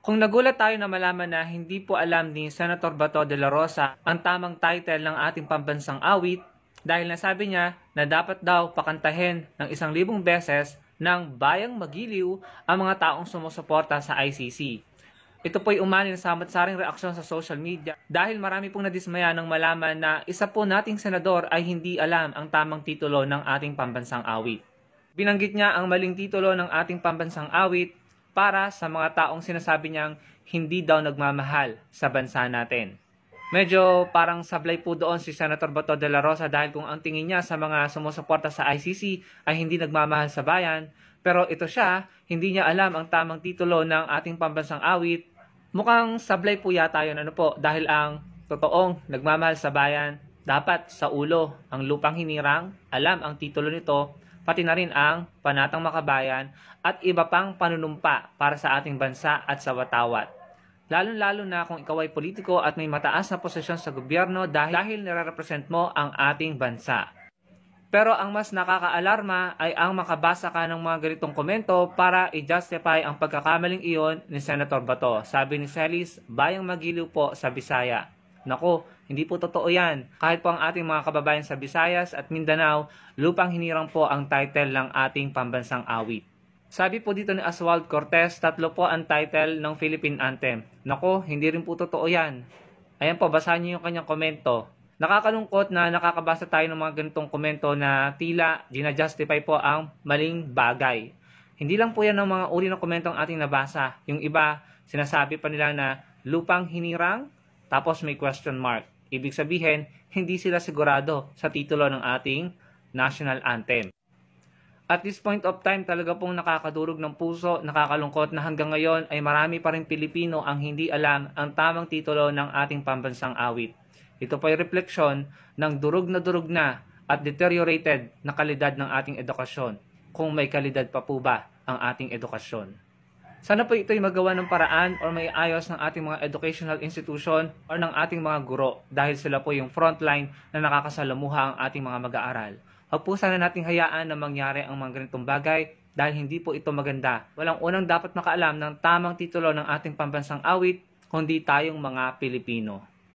Kung nagulat tayo na malaman na hindi po alam ni Senator Bato de la Rosa ang tamang title ng ating pambansang awit dahil nasabi niya na dapat daw pakantahin ng 1,000 beses ng Bayang Magiliw ang mga taong sumusuporta sa ICC. Ito po'y umanin sa matsaring reaksyon sa social media dahil marami pong nadismaya nang malaman na isa po nating senador ay hindi alam ang tamang titulo ng ating pambansang awit. Binanggit niya ang maling titulo ng ating pambansang awit para sa mga taong sinasabi niyang hindi daw nagmamahal sa bansa natin. Medyo parang sablay po doon si Senator Bato de la Rosa dahil kung ang tingin niya sa mga sumusuporta sa ICC ay hindi nagmamahal sa bayan, pero ito siya, hindi niya alam ang tamang titulo ng ating pambansang awit. Mukhang sablay po yata yun dahil ang totoong nagmamahal sa bayan, dapat sa ulo ang lupang hinirang, alam ang titulo nito, pati na rin ang panatang makabayan at iba pang panunumpa para sa ating bansa at sa watawat. Lalo-lalo na kung ikaw ay politiko at may mataas na posisyon sa gobyerno dahil nire-represent mo ang ating bansa. Pero ang mas nakakaalarma ay ang makabasa ka ng mga ganitong komento para i-justify ang pagkakamaling iyon ni Senator Bato. Sabi ni Celis, Bayang Magiliw po sa Bisaya. Nako, hindi po totoo yan. Kahit po ang ating mga kababayan sa Visayas at Mindanao, lupang hinirang po ang title ng ating pambansang awit. Sabi po dito ni Oswald Cortez, 3 po ang title ng Philippine Anthem. Nako, hindi rin po totoo yan. Ayan po, basahin niyo yung kanyang komento. Nakakalungkot na nakakabasa tayo ng mga ganitong komento na tila ginajustify po ang maling bagay. Hindi lang po yan ang mga uri ng komentong ating nabasa. Yung iba, sinasabi pa nila na lupang hinirang, tapos may question mark. Ibig sabihin, hindi sila sigurado sa titulo ng ating national anthem. At this point of time, talaga pong nakakadurog ng puso, nakakalungkot na hanggang ngayon ay marami pa rin Pilipino ang hindi alam ang tamang titulo ng ating pambansang awit. Ito po ay refleksyon ng durog na at deteriorated na kalidad ng ating edukasyon, kung may kalidad pa po ba ang ating edukasyon. Sana po ito'y magawa ng paraan o may ayos ng ating mga educational institution o ng ating mga guro dahil sila po yung frontline na nakakasalamuha ang ating mga mag-aaral. Huwag po sana nating hayaan na mangyari ang mga ganitong bagay dahil hindi po ito maganda. Walang unang dapat makaalam ng tamang titulo ng ating pambansang awit kundi tayong mga Pilipino.